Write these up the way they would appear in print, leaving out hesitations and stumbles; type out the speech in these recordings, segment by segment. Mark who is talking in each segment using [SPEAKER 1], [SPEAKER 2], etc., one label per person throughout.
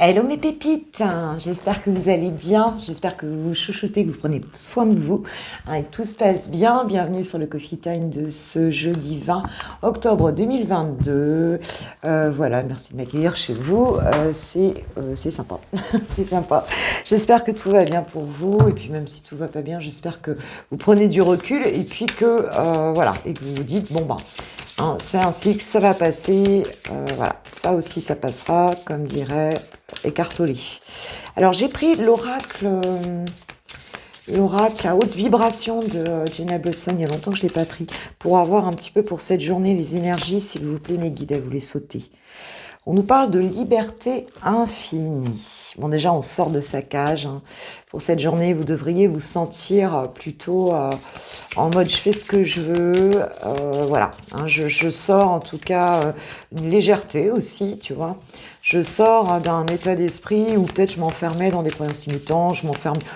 [SPEAKER 1] Hello mes pépites, j'espère que vous allez bien, j'espère que vous vous chouchoutez, que vous prenez soin de vous, et que tout se passe bien. Bienvenue sur le Coffee Time de ce jeudi 20 octobre 2022. Voilà, merci de m'accueillir chez vous, c'est sympa, c'est sympa. J'espère que tout va bien pour vous, et puis même si tout va pas bien, j'espère que vous prenez du recul, et puis que, voilà, et que vous vous dites, bon ben, c'est ainsi que ça va passer, voilà, ça aussi ça passera, comme dirait Eckhart Tolle. Alors j'ai pris l'oracle à haute vibration de Jenna Blossom, il y a longtemps que je ne l'ai pas pris, pour avoir un petit peu pour cette journée les énergies, s'il vous plaît mes guides, à vous les sauter. On nous parle de liberté infinie. Bon, déjà, on sort de sa cage. Pour cette journée, vous devriez vous sentir plutôt en mode je fais ce que je veux. Voilà, je sors en tout cas une légèreté aussi, tu vois. Je sors d'un état d'esprit où peut-être je m'enfermais dans des croyances limitantes,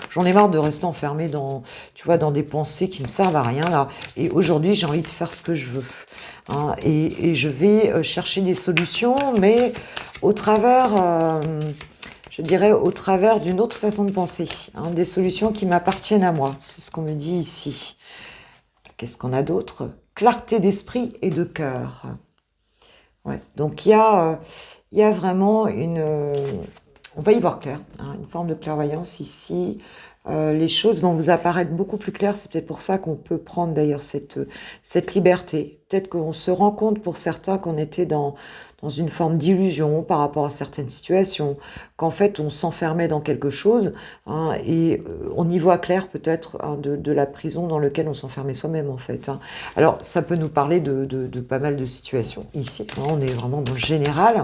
[SPEAKER 1] j'en ai marre de rester enfermée dans, tu vois, dans des pensées qui me servent à rien là. Et aujourd'hui, j'ai envie de faire ce que je veux. Et je vais chercher des solutions, mais au travers, je dirais, au travers d'une autre façon de penser, des solutions qui m'appartiennent à moi. C'est ce qu'on me dit ici. Qu'est-ce qu'on a d'autre? Clarté d'esprit et de cœur. Ouais. Donc il y a vraiment on va y voir clair, une forme de clairvoyance ici. Les choses vont vous apparaître beaucoup plus claires. C'est peut-être pour ça qu'on peut prendre d'ailleurs cette liberté. Peut-être qu'on se rend compte pour certains qu'on était dans une forme d'illusion par rapport à certaines situations, qu'en fait on s'enfermait dans quelque chose, et on y voit clair peut-être de la prison dans laquelle on s'enfermait soi-même en fait. Alors ça peut nous parler de pas mal de situations ici. On est vraiment dans le général.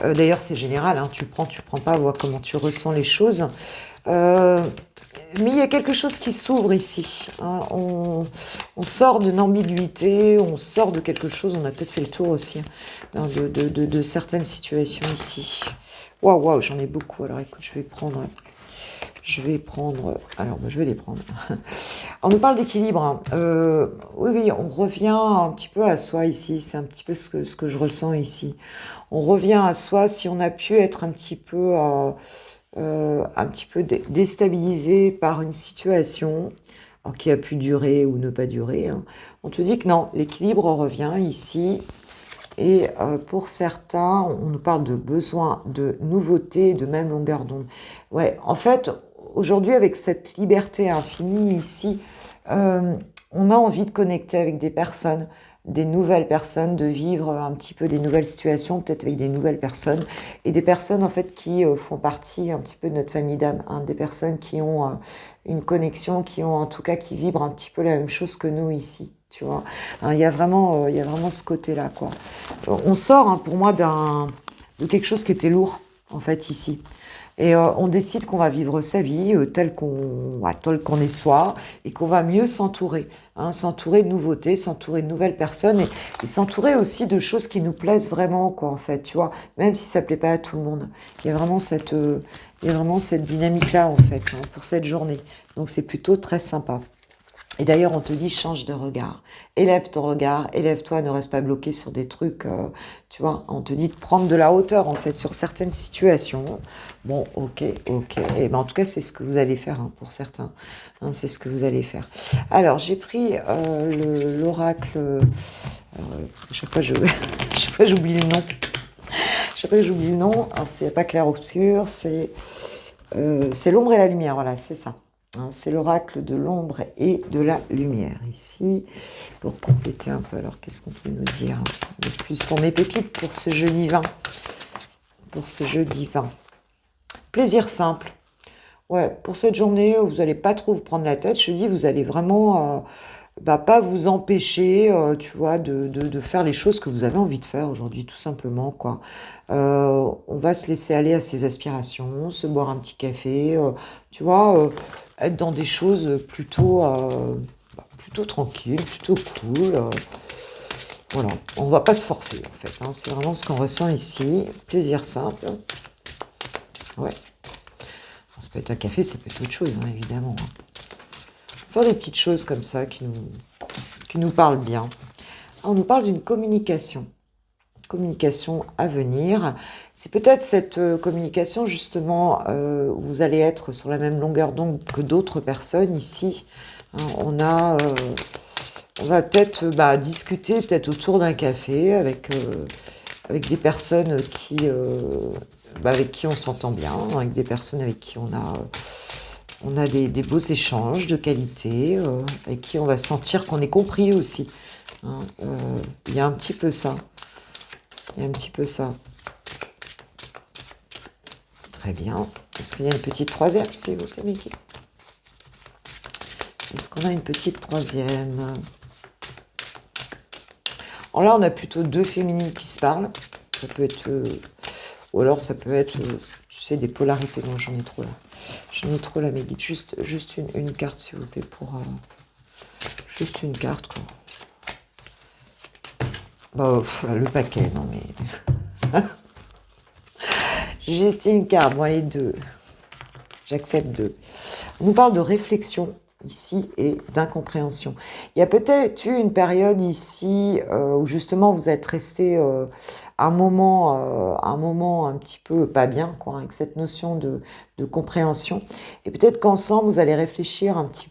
[SPEAKER 1] D'ailleurs c'est général, tu prends pas, vois comment tu ressens les choses. Mais il y a quelque chose qui s'ouvre ici. On sort d'une ambiguïté, on sort de quelque chose, on a peut-être fait le tour aussi de certaines situations ici. Waouh, j'en ai beaucoup. Alors écoute, je vais les prendre. On nous parle d'équilibre. Oui, on revient un petit peu à soi ici. C'est un petit peu ce que je ressens ici. On revient à soi si on a pu être un petit peu déstabilisé par une situation qui a pu durer ou ne pas durer. On te dit que non, l'équilibre revient ici. Et pour certains, on nous parle de besoin de nouveauté, de même longueur d'onde. Ouais, en fait, aujourd'hui, avec cette liberté infinie ici, on a envie de connecter avec des personnes, des nouvelles personnes, de vivre un petit peu des nouvelles situations, peut-être avec des nouvelles personnes, et des personnes en fait qui font partie un petit peu de notre famille d'âme, des personnes qui ont une connexion, qui ont en tout cas qui vibrent un petit peu la même chose que nous ici. Tu vois, il y a vraiment ce côté-là, quoi. On sort, pour moi, de quelque chose qui était lourd, en fait, ici. Et on décide qu'on va vivre sa vie tel qu'on est soi, et qu'on va mieux s'entourer. S'entourer de nouveautés, s'entourer de nouvelles personnes, et s'entourer aussi de choses qui nous plaisent vraiment, quoi, en fait, tu vois, même si ça ne plaît pas à tout le monde. Il y a vraiment cette dynamique-là, en fait, pour cette journée. Donc c'est plutôt très sympa. Et d'ailleurs, on te dit, change de regard. Élève ton regard, élève-toi, ne reste pas bloqué sur des trucs, tu vois. On te dit de prendre de la hauteur, en fait, sur certaines situations. Bon, ok. Et ben, en tout cas, c'est ce que vous allez faire, pour certains. C'est ce que vous allez faire. Alors, j'ai pris l'oracle, parce que chaque fois, chaque fois, j'oublie le nom. Chaque fois, j'oublie le nom. Alors, c'est pas clair-obscur, c'est l'ombre et la lumière, voilà, c'est ça. C'est l'oracle de l'ombre et de la lumière. Ici, pour compléter un peu, alors qu'est-ce qu'on peut nous dire de plus pour mes pépites pour ce jeudi 20? Pour ce jeudi 20. Plaisir simple. Ouais, pour cette journée, vous n'allez pas trop vous prendre la tête. Je dis, vous allez vraiment pas vous empêcher, tu vois, de faire les choses que vous avez envie de faire aujourd'hui, tout simplement, quoi. On va se laisser aller à ses aspirations, se boire un petit café, tu vois, être dans des choses plutôt tranquilles, plutôt cool. Voilà, on va pas se forcer, en fait. C'est vraiment ce qu'on ressent ici. Plaisir simple. Ouais. Ça peut être un café, ça peut être autre chose, évidemment. Faire des petites choses comme ça qui nous parlent bien. On nous parle d'une communication. communication à venir. C'est peut-être cette communication justement où vous allez être sur la même longueur d'onde que d'autres personnes ici. Hein, on va peut-être discuter peut-être autour d'un café avec des personnes avec qui on s'entend bien, avec des personnes avec qui on a des beaux échanges de qualité, avec qui on va sentir qu'on est compris aussi. Hein, il y a un petit peu ça. Il y a un petit peu ça. Très bien. Est-ce qu'il y a une petite troisième, s'il vous plaît, Mickey? Est-ce qu'on a une petite troisième? Alors là, on a plutôt deux féminines qui se parlent. Ça peut être... ou alors ça peut être, tu sais, des polarités. Non, j'en ai trop là. J'en ai trop là, mais dites juste une carte, s'il vous plaît, pour... juste une carte, quoi. Le paquet, non mais... Juste une carte, bon allez, deux. J'accepte deux. On nous parle de réflexion ici et d'incompréhension. Il y a peut-être eu une période ici où justement vous êtes resté un moment un petit peu pas bien, quoi, avec cette notion de compréhension. Et peut-être qu'ensemble vous allez réfléchir un petit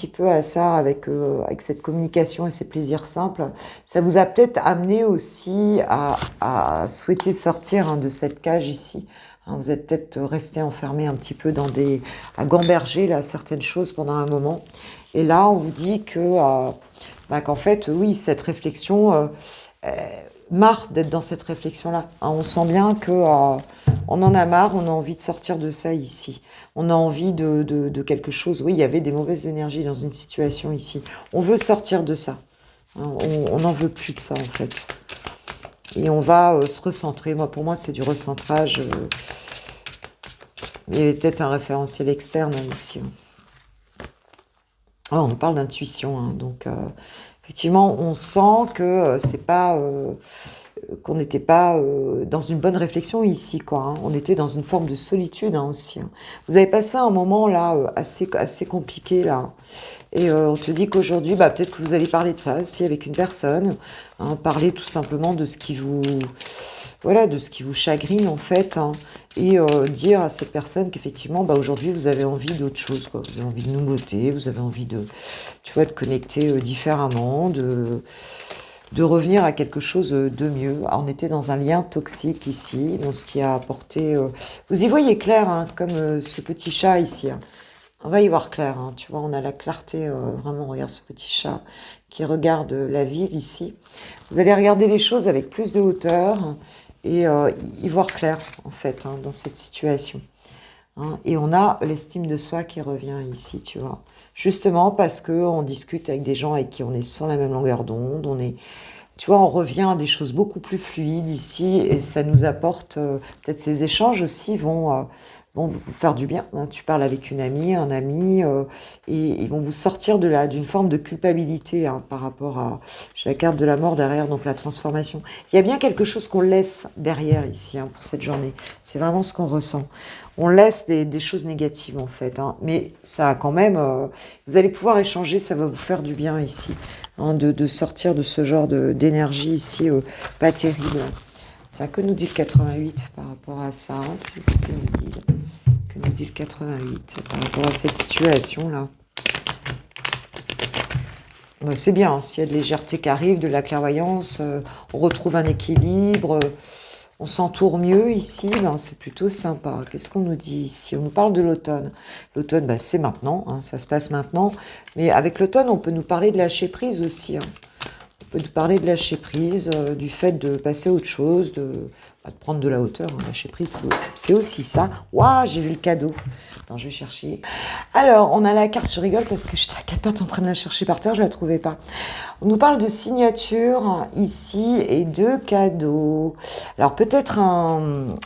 [SPEAKER 1] peu à ça avec cette communication et ces plaisirs simples. Ça vous a peut-être amené aussi à souhaiter sortir de cette cage ici. Vous êtes peut-être resté enfermé un petit peu à gamberger là, certaines choses pendant un moment. Et là, on vous dit qu'en fait, oui, cette réflexion, marre d'être dans cette réflexion-là. On sent bien qu'on en a marre, on a envie de sortir de ça ici. On a envie de quelque chose. Oui, il y avait des mauvaises énergies dans une situation ici. On veut sortir de ça. On n'en veut plus de ça, en fait. Et on va se recentrer. Pour moi, c'est du recentrage. Il y avait peut-être un référentiel externe ici. On nous parle d'intuition. Donc, effectivement, on sent que c'est pas... qu'on n'était pas dans une bonne réflexion ici, quoi. On était dans une forme de solitude aussi. Vous avez passé un moment là assez compliqué là. Et on te dit qu'aujourd'hui, peut-être que vous allez parler de ça aussi avec une personne. Parler tout simplement de ce qui vous... Voilà, de ce qui vous chagrine en fait. Et dire à cette personne qu'effectivement, aujourd'hui, vous avez envie d'autre chose, quoi. Vous avez envie de nouveauté, vous avez envie de connecter différemment, de revenir à quelque chose de mieux. Alors, on était dans un lien toxique ici, dans ce qui a apporté... Vous y voyez clair, comme ce petit chat ici. On va y voir clair, tu vois, on a la clarté, vraiment, regarde ce petit chat qui regarde la ville ici. Vous allez regarder les choses avec plus de hauteur et y voir clair, en fait, dans cette situation. Et on a l'estime de soi qui revient ici, tu vois. Justement parce qu'on discute avec des gens avec qui on est sur la même longueur d'onde, tu vois, on revient à des choses beaucoup plus fluides ici et ça nous apporte, peut-être ces échanges aussi vont vous faire du bien. Tu parles avec une amie, un ami, et ils vont vous sortir d'une forme de culpabilité par rapport à... J'ai la carte de la mort derrière, donc la transformation. Il y a bien quelque chose qu'on laisse derrière ici pour cette journée. C'est vraiment ce qu'on ressent. On laisse des choses négatives en fait, mais ça a quand même... vous allez pouvoir échanger, ça va vous faire du bien ici, de sortir de ce genre d'énergie ici, pas terrible. Tiens, que nous dit le 88 par rapport à ça, s'il vous plaît, que nous dit le 88 par rapport à cette situation-là? C'est bien, s'il y a de légèreté qui arrive, de la clairvoyance, on retrouve un équilibre, on s'entoure mieux ici, c'est plutôt sympa. Qu'est-ce qu'on nous dit ici? On nous parle de l'automne. L'automne, c'est maintenant, ça se passe maintenant. Mais avec l'automne, on peut nous parler de lâcher prise aussi. On peut nous parler de lâcher prise, du fait de passer à autre chose, de prendre de la hauteur. Lâcher prise, c'est aussi ça. Waouh, j'ai vu le cadeau. Attends, je vais chercher. Alors, on a la carte, je rigole parce que j'étais à quatre pattes en train de la chercher par terre, je ne la trouvais pas. On nous parle de signature ici et de cadeaux. Alors, peut-être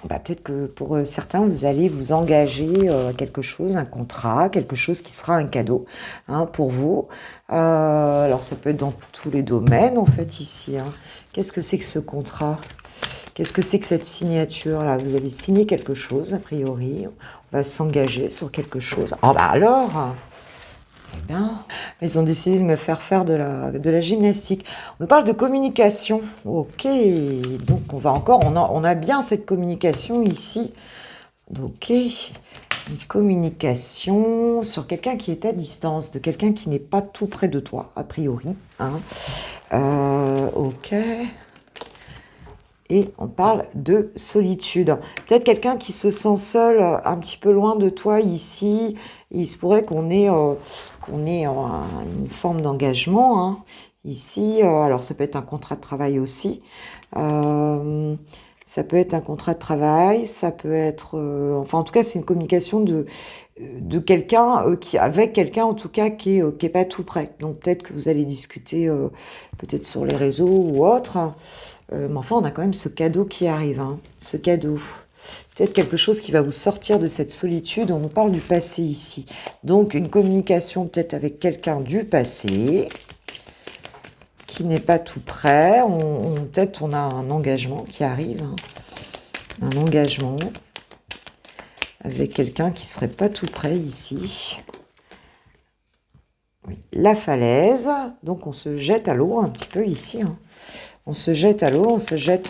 [SPEAKER 1] peut-être que pour certains, vous allez vous engager à quelque chose, un contrat, quelque chose qui sera un cadeau pour vous. Alors, ça peut être dans tous les domaines, en fait, ici. Qu'est-ce que c'est que ce contrat ? Qu'est-ce que c'est que cette signature-là? Vous allez signer quelque chose, a priori. On va s'engager sur quelque chose. Alors, Bien. Ils ont décidé de me faire faire de la gymnastique. On nous parle de communication. Ok, donc on a bien cette communication ici. Ok, une communication sur quelqu'un qui est à distance, de quelqu'un qui n'est pas tout près de toi, a priori. Hein. Ok. Et on parle de solitude. Peut-être quelqu'un qui se sent seul, un petit peu loin de toi ici. Il se pourrait qu'on ait une forme d'engagement. Hein, ici, alors ça peut être un contrat de travail aussi. Ça peut être un contrat de travail, ça peut être... enfin, en tout cas, c'est une communication de quelqu'un avec quelqu'un, en tout cas, qui est pas tout près. Donc, peut-être que vous allez discuter, peut-être sur les réseaux ou autre. Mais enfin, on a quand même ce cadeau qui arrive. Hein, ce cadeau. Peut-être quelque chose qui va vous sortir de cette solitude. On nous parle du passé ici. Donc, une communication peut-être avec quelqu'un du passé qui n'est pas tout près. Peut-être on a un engagement qui arrive. Hein, un engagement avec quelqu'un qui serait pas tout près ici. Oui. La falaise. Donc, on se jette à l'eau un petit peu ici. Hein. On se jette à l'eau, on se jette,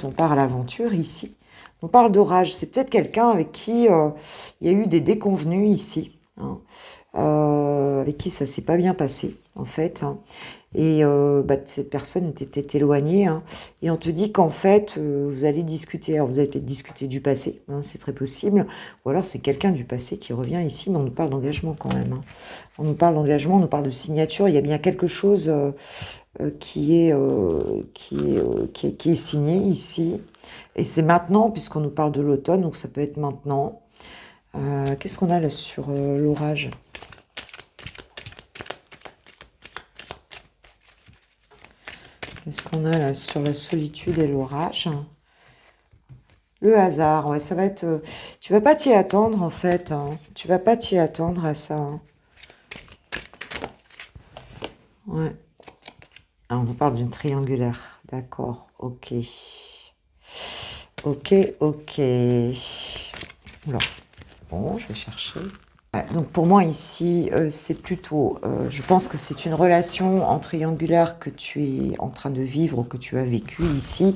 [SPEAKER 1] on part à l'aventure ici. On parle d'orage. C'est peut-être quelqu'un avec qui il y a eu des déconvenus ici. Hein, avec qui ça s'est pas bien passé, en fait. Hein. Et cette personne était peut-être éloignée. Hein, et on te dit qu'en fait, vous allez discuter. Alors, vous allez peut-être discuter du passé. Hein, c'est très possible. Ou alors, c'est quelqu'un du passé qui revient ici. Mais on nous parle d'engagement quand même. Hein. On nous parle d'engagement, on nous parle de signature. Il y a bien quelque chose... qui est signé ici. Et c'est maintenant, puisqu'on nous parle de l'automne, donc ça peut être maintenant. Qu'est-ce qu'on a là sur l'orage? Qu'est-ce qu'on a là sur la solitude et l'orage? Le hasard, ouais, ça va être... tu vas pas t'y attendre, en fait. Hein. Tu vas pas t'y attendre à ça. Hein. Ouais. Ah, on vous parle d'une triangulaire. D'accord, ok. Ok. Oula. Bon, je vais chercher. Donc pour moi ici, c'est plutôt... je pense que c'est une relation en triangulaire que tu es en train de vivre ou que tu as vécu ici.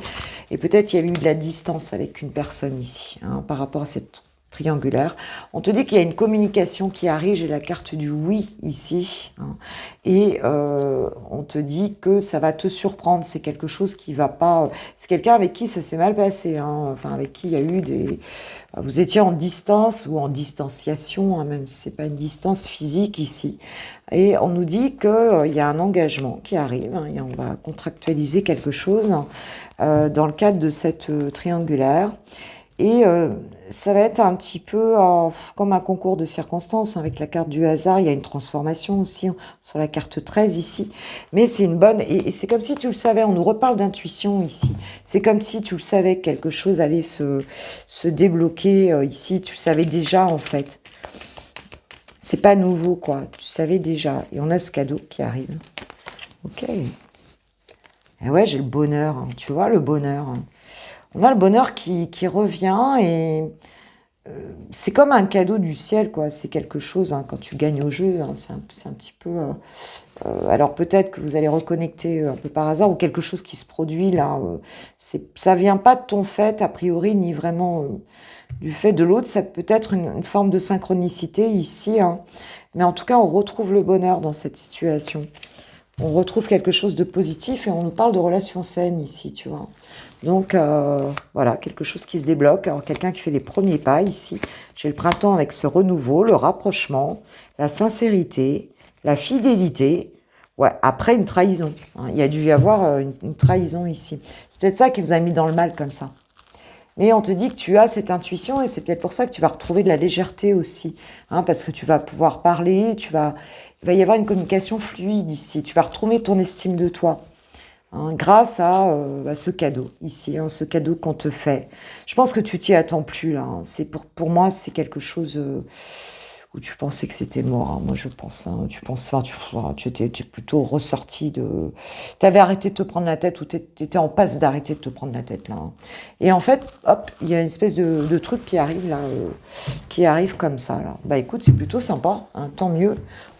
[SPEAKER 1] Et peut-être il y a eu de la distance avec une personne ici, hein, par rapport à cette triangulaire. On te dit qu'il y a une communication qui arrive, j'ai la carte du oui ici, hein, et on te dit que ça va te surprendre, c'est quelque chose qui va pas... c'est quelqu'un avec qui ça s'est mal passé, hein, enfin avec qui il y a eu des... vous étiez en distance ou en distanciation, hein, même si c'est pas une distance physique ici, et on nous dit qu'il y a un engagement qui arrive, hein, et on va contractualiser quelque chose dans le cadre de cette triangulaire. Et ça va être un petit peu comme un concours de circonstances. Avec la carte du hasard, il y a une transformation aussi sur la carte 13 ici. Mais c'est une bonne... Et c'est comme si tu le savais, on nous reparle d'intuition ici. C'est comme si tu le savais que quelque chose allait se débloquer ici. Tu le savais déjà, en fait. C'est pas nouveau, quoi. Tu savais déjà. Et on a ce cadeau qui arrive. Ok. Et ouais, j'ai le bonheur. Hein. Tu vois, le bonheur. Hein. On a le bonheur qui revient et c'est comme un cadeau du ciel, quoi. C'est quelque chose, hein, quand tu gagnes au jeu, hein, c'est un petit peu... alors peut-être que vous allez reconnecter un peu par hasard ou quelque chose qui se produit là. Ça vient pas de ton fait, a priori, ni vraiment du fait de l'autre. Ça peut être une forme de synchronicité ici. Hein. Mais en tout cas, on retrouve le bonheur dans cette situation. On retrouve quelque chose de positif et on nous parle de relations saines ici, tu vois. Donc, voilà, quelque chose qui se débloque. Alors, quelqu'un qui fait les premiers pas ici. J'ai le printemps avec ce renouveau, le rapprochement, la sincérité, la fidélité. Ouais, après une trahison. Hein. Il y a dû y avoir une trahison ici. C'est peut-être ça qui vous a mis dans le mal comme ça. Mais on te dit que tu as cette intuition et c'est peut-être pour ça que tu vas retrouver de la légèreté aussi. Hein, parce que tu vas pouvoir parler, il va y avoir une communication fluide ici. Tu vas retrouver ton estime de toi. Hein, grâce à ce cadeau ici, hein, ce cadeau qu'on te fait. Je pense que tu t'y attends plus là. Hein. C'est pour moi, c'est quelque chose où tu pensais que c'était mort. Hein. Moi, je pense. Hein, tu penses, enfin, tu étais plutôt ressorti de. Tu avais arrêté de te prendre la tête ou tu étais en passe d'arrêter de te prendre la tête là. Hein. Et en fait, hop, il y a une espèce de truc qui arrive là, qui arrive comme ça là. Bah écoute, c'est plutôt sympa. Hein, tant mieux.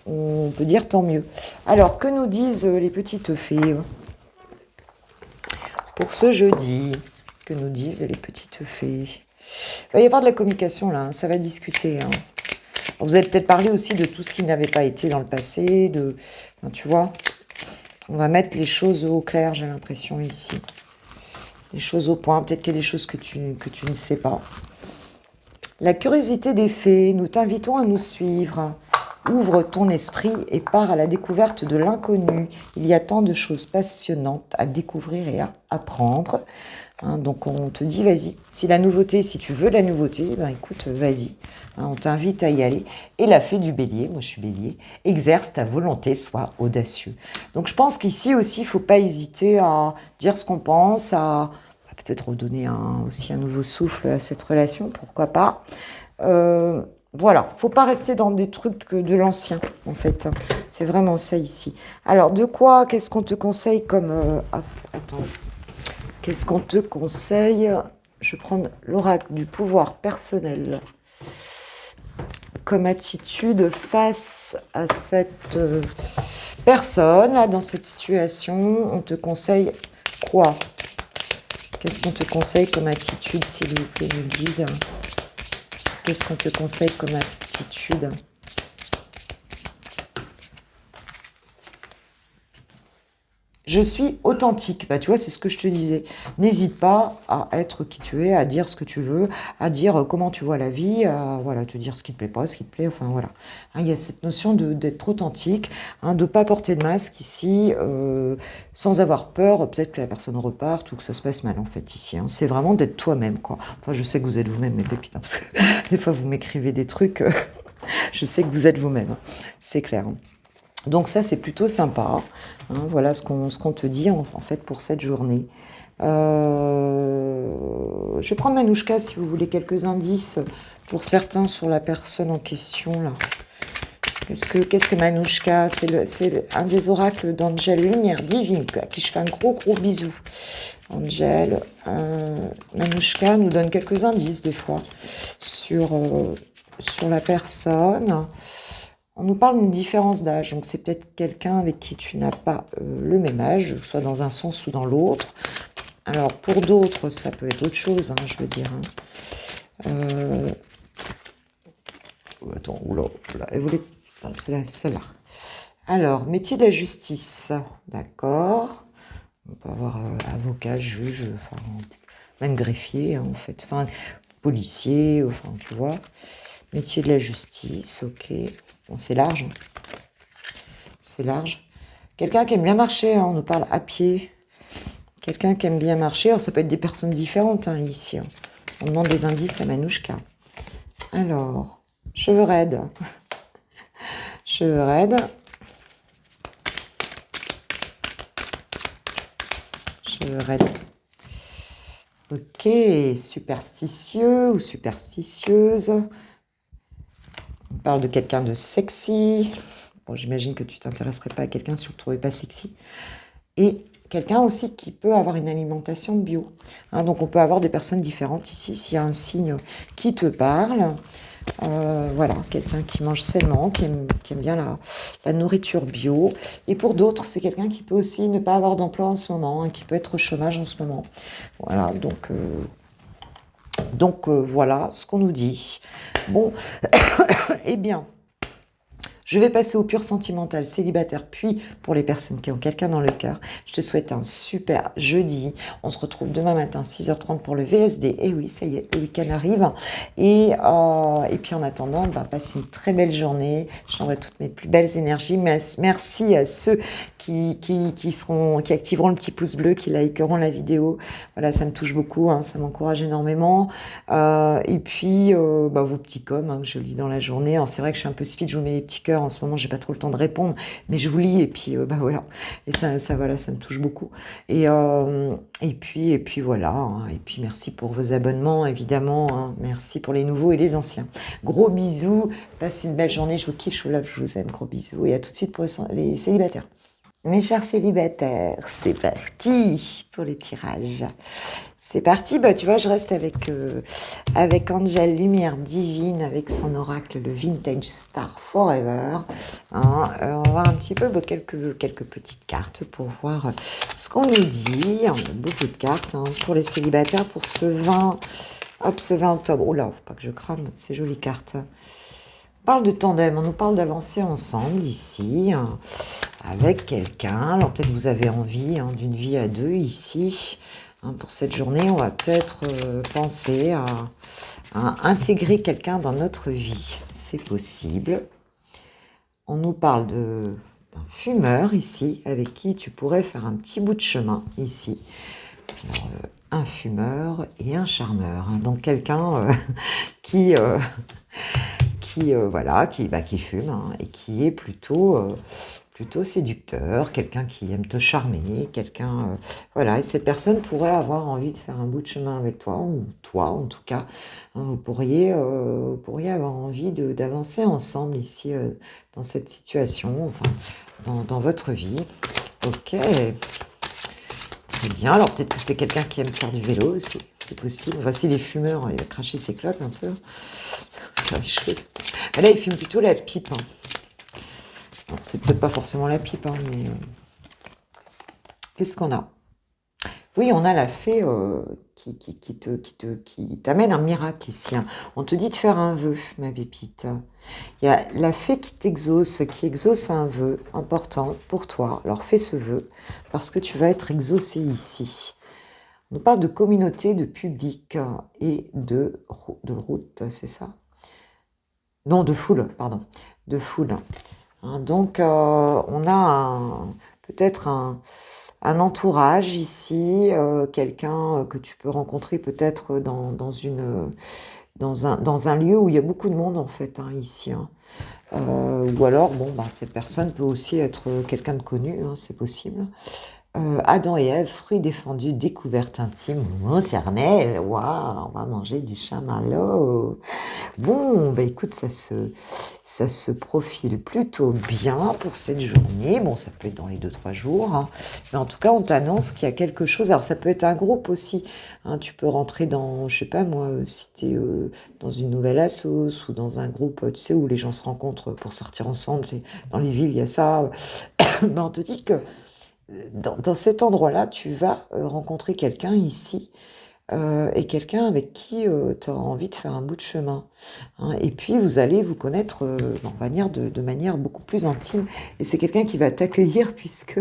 [SPEAKER 1] on peut dire tant mieux. Alors, que nous disent les petites fées pour ce jeudi? Que nous disent les petites fées? Il va y avoir de la communication là, hein, ça va discuter. Hein. Vous allez peut-être parler aussi de tout ce qui n'avait pas été dans le passé, enfin, tu vois, on va mettre les choses au clair, j'ai l'impression ici. Les choses au point, peut-être qu'il y a des choses que tu ne sais pas. La curiosité des fées, nous t'invitons à nous suivre. Ouvre ton esprit et pars à la découverte de l'inconnu. Il y a tant de choses passionnantes à découvrir et à apprendre. Hein, donc on te dit, vas-y. Si la nouveauté, si tu veux de la nouveauté, ben écoute, vas-y. Hein, on t'invite à y aller. Et la fée du bélier, moi je suis bélier, exerce ta volonté, sois audacieux. Donc je pense qu'ici aussi, il ne faut pas hésiter à dire ce qu'on pense, à peut-être redonner aussi un nouveau souffle à cette relation, pourquoi pas. Voilà, faut pas rester dans des trucs de l'ancien, en fait. C'est vraiment ça ici. Alors, de quoi, qu'est-ce qu'on te conseille comme... attends. Qu'est-ce qu'on te conseille? Je vais prendre l'oracle du pouvoir personnel comme attitude face à cette personne, là, dans cette situation. On te conseille quoi? Qu'est-ce qu'on te conseille comme attitude, s'il vous plaît, me guide? Qu'est-ce qu'on te conseille comme attitude? Je suis authentique. Bah, tu vois, c'est ce que je te disais. N'hésite pas à être qui tu es, à dire ce que tu veux, à dire comment tu vois la vie, à voilà, te dire ce qui te plaît pas, ce qui te plaît, enfin voilà. Hein, il y a cette notion d'être authentique, hein, de ne pas porter de masque ici, sans avoir peur, peut-être que la personne reparte ou que ça se passe mal en fait ici. Hein. C'est vraiment d'être toi-même, quoi. Enfin, je sais que vous êtes vous-même, mes pépites, hein, parce que des fois vous m'écrivez des trucs, je sais que vous êtes vous-même, hein. C'est clair. Hein. Donc ça, c'est plutôt sympa. Hein, voilà ce qu'on te dit en fait pour cette journée. Je vais prendre Manouchka si vous voulez quelques indices pour certains sur la personne en question. Là. Qu'est-ce que Manouchka? C'est un des oracles d'Angèle Lumière Divine, à qui je fais un gros bisou. Angèle, Manouchka nous donne quelques indices des fois sur la personne. On nous parle d'une différence d'âge, donc c'est peut-être quelqu'un avec qui tu n'as pas le même âge, soit dans un sens ou dans l'autre. Alors pour d'autres, ça peut être autre chose, hein, je veux dire. Hein. Attends, oula, elle voulait... Ah, c'est celle-là. Alors, métier de la justice, d'accord. On peut avoir avocat, juge, enfin, même greffier, hein, en fait. Enfin, policier, enfin, tu vois. Métier de la justice, ok. Bon, c'est large. Hein. C'est large. Quelqu'un qui aime bien marcher, hein, on nous parle à pied. Quelqu'un qui aime bien marcher. Alors, ça peut être des personnes différentes, hein, ici. Hein. On demande des indices à Manouchka. Alors, cheveux raides. Cheveux raides. Cheveux raides. Ok, superstitieux ou superstitieuse. On parle de quelqu'un de sexy. Bon, j'imagine que tu ne t'intéresserais pas à quelqu'un si tu ne le trouvais pas sexy. Et quelqu'un aussi qui peut avoir une alimentation bio. Hein, donc on peut avoir des personnes différentes ici. S'il y a un signe qui te parle, voilà, quelqu'un qui mange sainement, qui aime bien la nourriture bio. Et pour d'autres, c'est quelqu'un qui peut aussi ne pas avoir d'emploi en ce moment, hein, qui peut être au chômage en ce moment. Voilà, donc voilà ce qu'on nous dit. Bon, eh bien, je vais passer au pur sentimental célibataire, puis pour les personnes qui ont quelqu'un dans le cœur. Je te souhaite un super jeudi. On se retrouve demain matin, 6h30 pour le VSD. Et oui, ça y est, le week-end arrive. Et puis en attendant, passe une très belle journée. J'envoie toutes mes plus belles énergies. Merci à ceux qui activeront le petit pouce bleu, qui likeront la vidéo. Voilà, ça me touche beaucoup, hein, ça m'encourage énormément. Et puis, vos petits coms, hein, que je lis dans la journée. Alors, c'est vrai que je suis un peu speed, je vous mets les petits cœurs. En ce moment, j'ai pas trop le temps de répondre, mais je vous lis et puis, voilà. Et ça, voilà, ça me touche beaucoup. Et puis voilà. Hein, et puis, merci pour vos abonnements, évidemment. Hein, merci pour les nouveaux et les anciens. Gros bisous. Passez une belle journée. Je vous kiffe, je vous love, je vous aime. Gros bisous. Et à tout de suite pour les célibataires. Mes chers célibataires, c'est parti pour les tirages. C'est parti, bah tu vois, je reste avec Angel Lumière Divine, avec son oracle, le Vintage Star Forever. Hein. On va voir un petit peu quelques petites cartes pour voir ce qu'on nous dit. On a beaucoup de cartes hein, pour les célibataires pour ce 20, hop, ce 20 octobre. Oh là, faut pas que je crame ces jolies cartes. On parle de tandem, on nous parle d'avancer ensemble ici, hein, avec quelqu'un. Alors peut-être vous avez envie hein, d'une vie à deux ici. Hein, pour cette journée, on va peut-être penser à intégrer quelqu'un dans notre vie. C'est possible. On nous parle d'un fumeur ici, avec qui tu pourrais faire un petit bout de chemin ici. Alors, un fumeur et un charmeur. Hein, donc quelqu'un qui voilà, qui fume hein, et qui est plutôt séducteur, quelqu'un qui aime te charmer, quelqu'un voilà, et cette personne pourrait avoir envie de faire un bout de chemin avec toi, ou toi en tout cas, hein, vous pourriez avoir envie d'avancer ensemble ici dans cette situation, enfin dans votre vie. Ok, très bien. Alors peut-être que c'est quelqu'un qui aime faire du vélo aussi, c'est possible. Voici les fumeurs, il va cracher ses clopes un peu. Là, il fume plutôt la pipe. Hein. Bon, c'est peut-être pas forcément la pipe, hein, mais qu'est-ce qu'on a? Oui, on a la fée qui t'amène un miracle ici. Hein. On te dit de faire un vœu, ma pépite. Il y a la fée qui exauce un vœu important pour toi. Alors fais ce vœu parce que tu vas être exaucé ici. On parle de communauté, de public et de route, c'est ça? Non, de foule, pardon. De foule. Hein, donc, on a peut-être un entourage ici, quelqu'un que tu peux rencontrer peut-être dans un lieu où il y a beaucoup de monde en fait, hein, ici. Hein. Ou alors, bon, bah, cette personne peut aussi être quelqu'un de connu, hein, c'est possible. Adam et Ève, fruits défendus, découverte intime, oh, charnel, waouh, on va manger du chamallow. Bon, bah écoute, ça se profile plutôt bien pour cette journée. Bon, ça peut être dans les 2-3 jours, hein. Mais en tout cas, on t'annonce qu'il y a quelque chose. Alors, ça peut être un groupe aussi. Hein. Tu peux rentrer dans, je sais pas moi, si tu es dans une nouvelle assos ou dans un groupe, tu sais, où les gens se rencontrent pour sortir ensemble. Dans les villes, il y a ça. Ben, on te dit que dans cet endroit-là, tu vas rencontrer quelqu'un ici et quelqu'un avec qui tu auras envie de faire un bout de chemin. Hein. Et puis, vous allez vous connaître on va dire de manière beaucoup plus intime. Et c'est quelqu'un qui va t'accueillir puisque...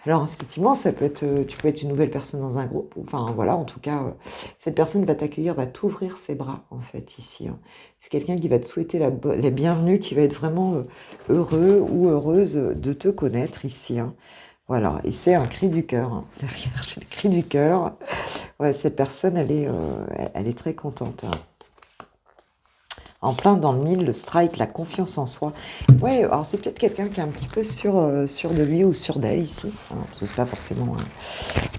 [SPEAKER 1] Alors, effectivement, ça peut être, tu peux être une nouvelle personne dans un groupe. Enfin, voilà, en tout cas, cette personne va t'accueillir, va t'ouvrir ses bras, en fait, ici. Hein. C'est quelqu'un qui va te souhaiter la bienvenue, qui va être vraiment heureux ou heureuse de te connaître ici. Hein. Voilà, et c'est un cri du cœur. Hein. Derrière, j'ai le cri du cœur. Ouais, cette personne, elle est très contente. Hein. En plein dans le mille, le strike, la confiance en soi. Ouais, alors c'est peut-être quelqu'un qui est un petit peu sûr de lui ou sûr d'elle ici. Alors, c'est pas forcément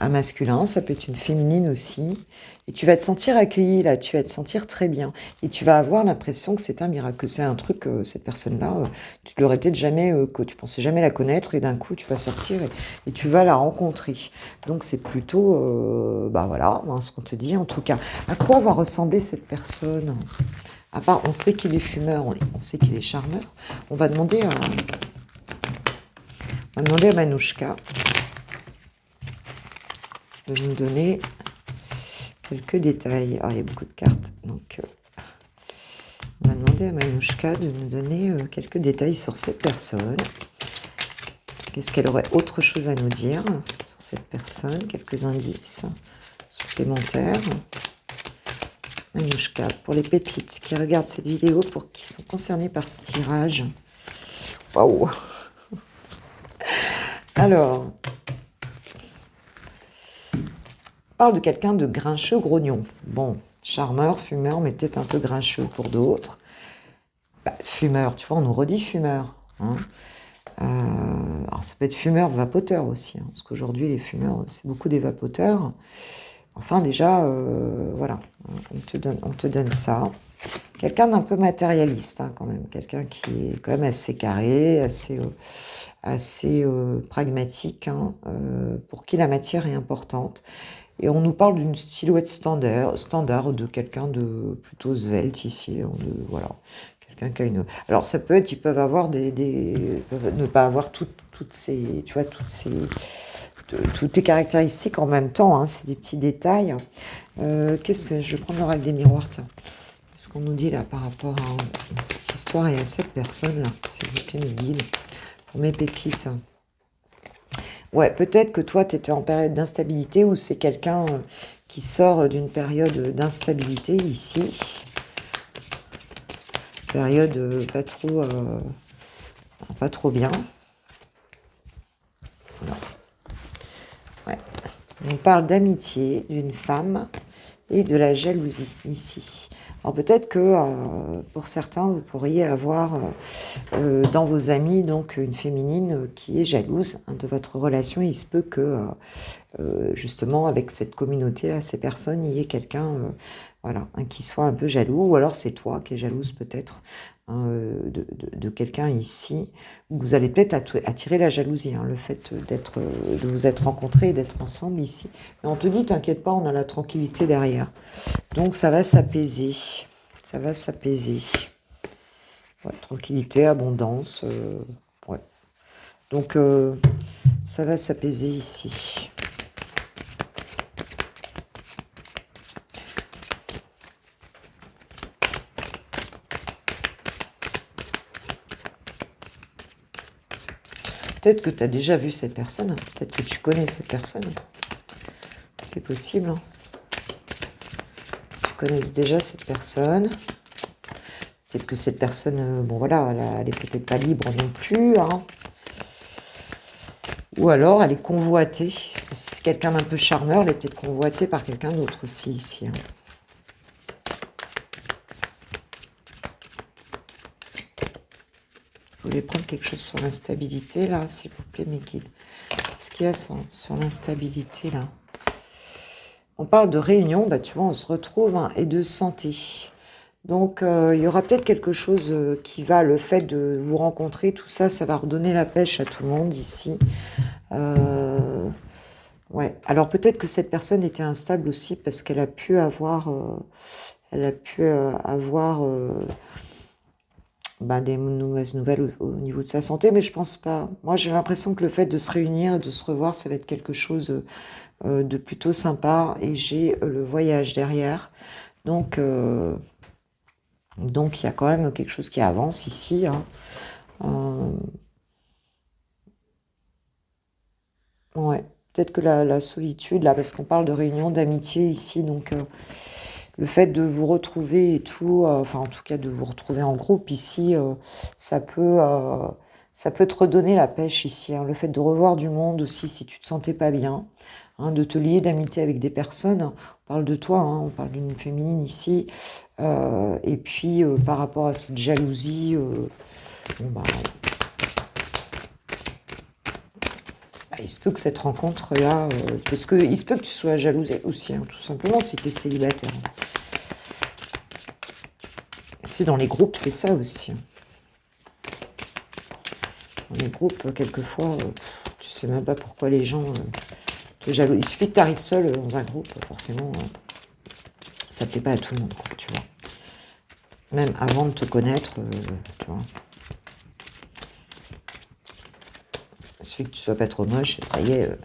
[SPEAKER 1] un masculin, ça peut être une féminine aussi. Et tu vas te sentir accueilli là, tu vas te sentir très bien. Et tu vas avoir l'impression que c'est un miracle, que c'est un truc, cette personne-là, tu ne l'aurais peut-être jamais, que tu pensais jamais la connaître, et d'un coup tu vas sortir et tu vas la rencontrer. Donc c'est plutôt, bah voilà, hein, ce qu'on te dit en tout cas. À quoi va ressembler cette personne ? À part, on sait qu'il est fumeur, on sait qu'il est charmeur. On va demander à Manouchka de nous donner quelques détails. Alors, il y a beaucoup de cartes, donc on va demander à Manouchka de nous donner quelques détails sur cette personne. Qu'est-ce qu'elle aurait autre chose à nous dire sur cette personne? Quelques indices supplémentaires. Manouchka, pour les pépites qui regardent cette vidéo, qui sont concernés par ce tirage. Waouh! Alors, on parle de quelqu'un de grincheux, grognon. Bon, charmeur, fumeur, mais peut-être un peu grincheux pour d'autres. Bah, fumeur, tu vois, on nous redit fumeur. Hein. Alors, ça peut être fumeur, vapoteur aussi. Hein, parce qu'aujourd'hui, les fumeurs, c'est beaucoup des vapoteurs. Enfin, déjà, voilà, on te donne ça. Quelqu'un d'un peu matérialiste, hein, quand même. Quelqu'un qui est quand même assez carré, assez pragmatique, hein, pour qui la matière est importante. Et on nous parle d'une silhouette standard de quelqu'un de plutôt svelte ici. Voilà, quelqu'un qui a une... Alors ça peut être, ils peuvent avoir ils peuvent ne pas avoir toutes ces, tu vois, toutes les caractéristiques en même temps, hein, c'est des petits détails. Qu'est-ce que je vais prendre l'oracle des miroirs, tiens. Qu'est-ce qu'on nous dit là par rapport à cette histoire et à cette personne-là, s'il vous plaît, mes guides, pour mes pépites. Ouais, peut-être que toi, tu étais en période d'instabilité ou c'est quelqu'un qui sort d'une période d'instabilité ici. Période pas trop bien. Voilà. Ouais. On parle d'amitié, d'une femme et de la jalousie ici. Alors peut-être que pour certains, vous pourriez avoir dans vos amis donc une féminine qui est jalouse de votre relation. Il se peut que justement avec cette communauté-là, ces personnes, il y ait quelqu'un voilà, qui soit un peu jaloux, ou alors c'est toi qui es jalouse peut-être hein, de quelqu'un ici. Vous allez peut-être attirer la jalousie, hein, le fait de vous être rencontrés et d'être ensemble ici. Mais on te dit, t'inquiète pas, on a la tranquillité derrière. Donc ça va s'apaiser. Ça va s'apaiser. Ouais, tranquillité, abondance. Ouais. Donc ça va s'apaiser ici. Peut-être que tu as déjà vu cette personne. Peut-être que tu connais cette personne. C'est possible. Hein. Tu connais déjà cette personne. Peut-être que cette personne, bon voilà, elle est peut-être pas libre non plus. Hein. Ou alors, elle est convoitée. Si c'est quelqu'un d'un peu charmeur, elle est peut-être convoitée par quelqu'un d'autre aussi ici. Hein. Vous voulez prendre quelque chose sur l'instabilité, là, s'il vous plaît, mes guides. Qu'est-ce qu'il y a sur l'instabilité, là? On parle de réunion, bah, tu vois, on se retrouve, hein, et de santé. Donc, il y aura peut-être quelque chose qui va, le fait de vous rencontrer, tout ça, ça va redonner la pêche à tout le monde ici. Ouais. Alors, peut-être que cette personne était instable aussi parce qu'elle a pu avoir... des mauvaises nouvelles au niveau de sa santé, mais je pense pas. Moi, j'ai l'impression que le fait de se réunir et de se revoir, ça va être quelque chose de plutôt sympa, et j'ai le voyage derrière. Donc, il y a quand même quelque chose qui avance ici. Hein. Ouais, peut-être que la solitude, là, parce qu'on parle de réunion d'amitié ici, donc... le fait de vous retrouver et tout, enfin en tout cas de vous retrouver en groupe ici, ça peut te redonner la pêche ici. Hein. Le fait de revoir du monde aussi si tu te sentais pas bien, hein, de te lier d'amitié avec des personnes. On parle de toi, hein, on parle d'une féminine ici. Et puis par rapport à cette jalousie, il se peut que cette rencontre-là, parce que il se peut que tu sois jalousée aussi, hein, tout simplement, si tu es célibataire. Tu sais, dans les groupes, c'est ça aussi. Dans les groupes, quelquefois, tu sais même pas pourquoi les gens te jalousent. Il suffit que tu arrives seul dans un groupe, forcément, ça ne plaît pas à tout le monde, quoi, tu vois. Même avant de te connaître, tu vois. Il suffit que tu sois pas trop moche, ça y est...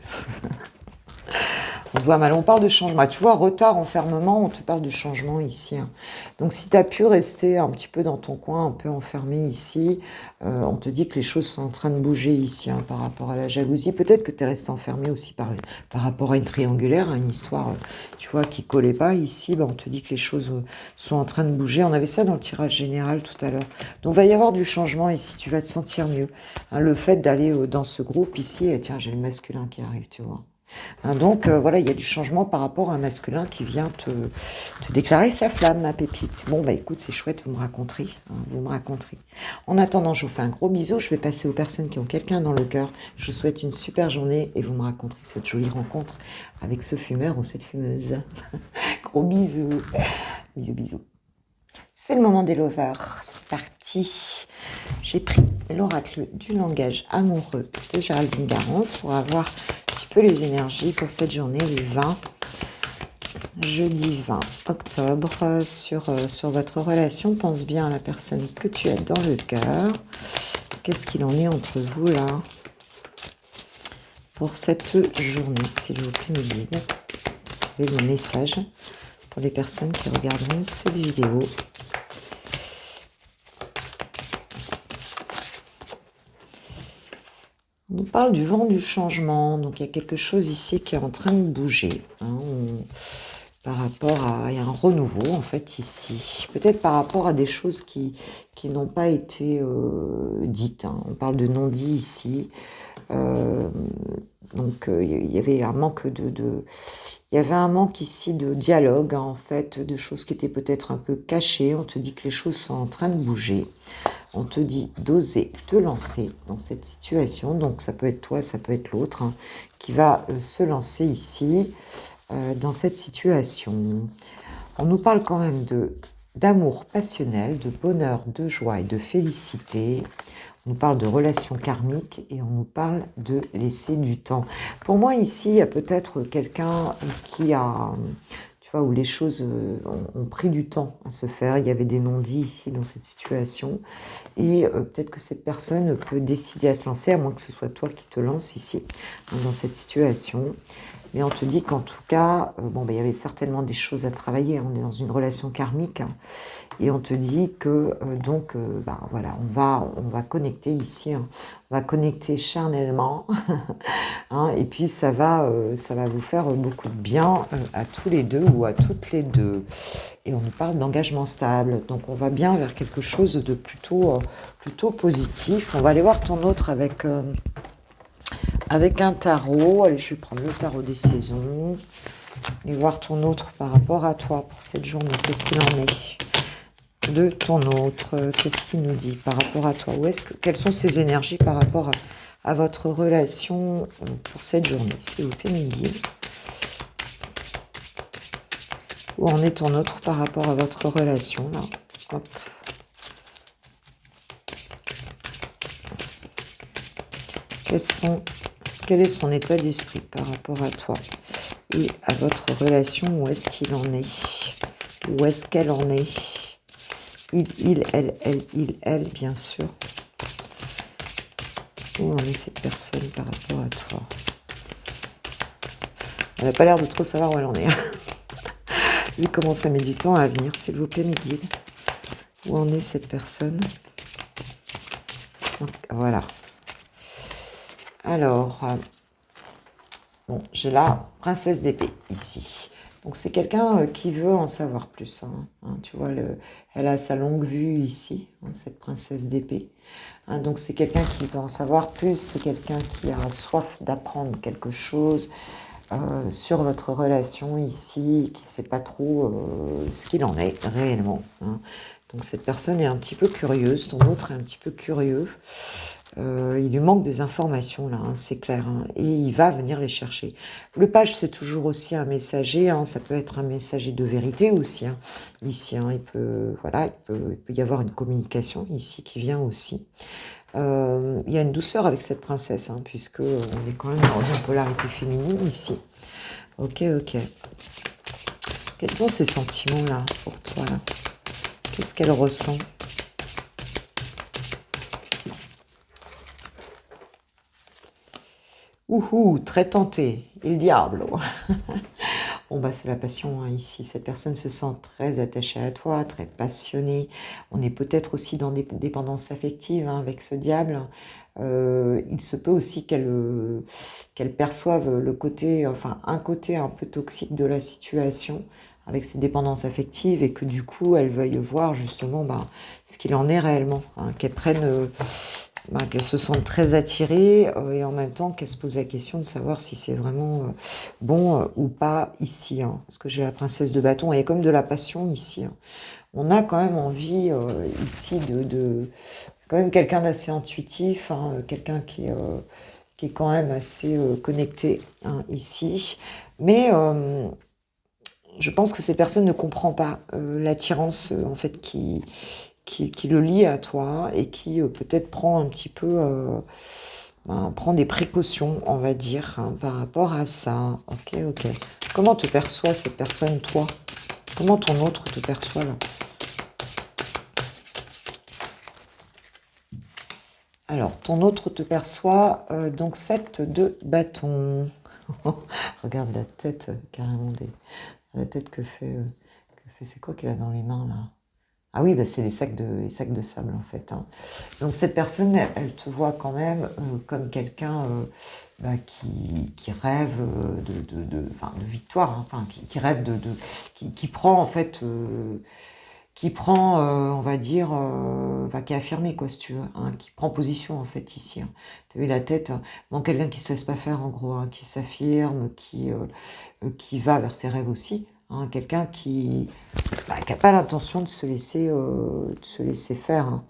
[SPEAKER 1] On voit mal, on parle de changement. Tu vois, retard, enfermement, on te parle de changement ici. Hein. Donc, si tu as pu rester un petit peu dans ton coin, un peu enfermé ici, on te dit que les choses sont en train de bouger ici hein, par rapport à la jalousie. Peut-être que tu es resté enfermé aussi par rapport à une triangulaire, hein, une histoire, tu vois, qui collait pas ici. On te dit que les choses sont en train de bouger. On avait ça dans le tirage général tout à l'heure. Donc, il va y avoir du changement ici. Tu vas te sentir mieux. Hein, le fait d'aller dans ce groupe ici, et tiens, j'ai le masculin qui arrive, tu vois. Hein, donc voilà, il y a du changement par rapport à un masculin qui vient te déclarer sa flamme, ma pépite. Bon, écoute, c'est chouette, vous me raconterez. Hein, vous me raconterez. En attendant, je vous fais un gros bisou. Je vais passer aux personnes qui ont quelqu'un dans le cœur. Je vous souhaite une super journée et vous me raconterez cette jolie rencontre avec ce fumeur ou cette fumeuse. Gros bisous. Bisous, bisous. C'est le moment des lovers. C'est parti. J'ai pris l'oracle du langage amoureux de Géraldine Garance pour avoir un petit peu les énergies pour cette journée, les 20 jeudi 20 octobre, sur votre relation. Pense bien à la personne que tu as dans le cœur. Qu'est-ce qu'il en est entre vous, là, pour cette journée, s'il vous plaît, mes guides. Vous avez mon message pour les personnes qui regarderont cette vidéo. On nous parle du vent du changement, donc il y a quelque chose ici qui est en train de bouger. Par rapport à... Il y a un renouveau, en fait, ici. Peut-être par rapport à des choses qui n'ont pas été dites. On parle de non-dit ici. Donc, il y avait un manque il y avait un manque ici de dialogue, en fait, de choses qui étaient peut-être un peu cachées. On te dit que les choses sont en train de bouger. On te dit d'oser te lancer dans cette situation. Donc, ça peut être toi, ça peut être l'autre, qui va se lancer ici, dans cette situation. On nous parle quand même d'amour passionnel, de bonheur, de joie et de félicité. On nous parle de relations karmiques et on nous parle de laisser du temps. Pour moi, ici, il y a peut-être quelqu'un qui a... Tu vois, où les choses ont pris du temps à se faire. Il y avait des non-dits ici dans cette situation. Et peut-être que cette personne peut décider à se lancer, à moins que ce soit toi qui te lances ici, dans cette situation. Mais on te dit qu'en tout cas, il y avait certainement des choses à travailler. On est dans une relation karmique. Et on te dit que, voilà, on va connecter ici. On va connecter charnellement. Et puis, ça va vous faire beaucoup de bien à tous les deux ou à toutes les deux. Et on nous parle d'engagement stable. Donc, on va bien vers quelque chose de plutôt positif. On va aller voir ton autre avec un tarot. Allez, je vais prendre le tarot des saisons et voir ton autre par rapport à toi pour cette journée. Qu'est-ce qu'il en est de ton autre? Qu'est-ce qu'il nous dit par rapport à toi? Quelles sont ses énergies par rapport à votre relation pour cette journée, s'il vous plaît, mes guides? Où en est ton autre par rapport à votre relation, là? Hop. Quel est son état d'esprit par rapport à toi et à votre relation? Où est-ce qu'il en est? Où est-ce qu'elle en est? Il, elle, bien sûr. Où en est cette personne par rapport à toi? Elle n'a pas l'air de trop savoir où elle en est. Lui comment ça met du temps à venir, s'il vous plaît, mes guides. Où en est cette personne? Donc, voilà. Alors, j'ai la princesse d'épée ici. Donc, c'est quelqu'un qui veut en savoir plus. Tu vois, elle a sa longue vue ici, cette princesse d'épée. Donc, c'est quelqu'un qui veut en savoir plus. C'est quelqu'un qui a soif d'apprendre quelque chose sur votre relation ici, qui ne sait pas trop ce qu'il en est réellement. Donc, cette personne est un petit peu curieuse. Ton autre est un petit peu curieux. Il lui manque des informations là, c'est clair, et il va venir les chercher. Le page, c'est toujours aussi un messager, ça peut être un messager de vérité aussi. Ici, il peut y avoir une communication ici qui vient aussi. Il y a une douceur avec cette princesse, puisque on est quand même dans une polarité féminine ici. Ok. Quels sont ces sentiments là pour toi là? Qu'est-ce qu'elle ressent? Ouhou, très tenté, il diable. Bon, c'est la passion ici. Cette personne se sent très attachée à toi, très passionnée. On est peut-être aussi dans des dépendances affectives avec ce diable. Il se peut aussi qu'elle perçoive un côté un peu toxique de la situation avec ses dépendances affectives et que du coup, elle veuille voir justement ce qu'il en est réellement. Qu'elle prenne... qu'elle se sente très attirée et en même temps qu'elle se pose la question de savoir si c'est vraiment bon ou pas ici. Parce que j'ai la princesse de bâton, il y a comme de la passion ici. On a quand même envie ici de quand même quelqu'un d'assez intuitif, quelqu'un qui est quand même assez connecté ici. Mais je pense que cette personne ne comprend pas l'attirance en fait qui le lie à toi et qui peut-être prend un petit peu ben, prends des précautions, on va dire, hein, par rapport à ça. Ok, ok. Comment te perçoit cette personne, toi? Comment ton autre te perçoit, là? Alors, ton autre te perçoit, donc 7 de bâton. Regarde la tête, carrément, la tête c'est quoi qu'il a dans les mains, là? Ah oui, bah, c'est les sacs de sable, en fait, hein. Donc, cette personne, elle te voit quand même comme quelqu'un bah, qui rêve enfin, de victoire, hein, enfin, qui rêve qui prend, en fait, qui prend, on va dire, enfin, qui est affirmé, quoi, si tu veux, hein, qui prend position, en fait, ici, hein. Tu as vu la tête, bon, quelqu'un qui se laisse pas faire, en gros, hein, qui s'affirme, qui va vers ses rêves aussi, hein, quelqu'un qui n'a pas l'intention de se laisser faire, hein.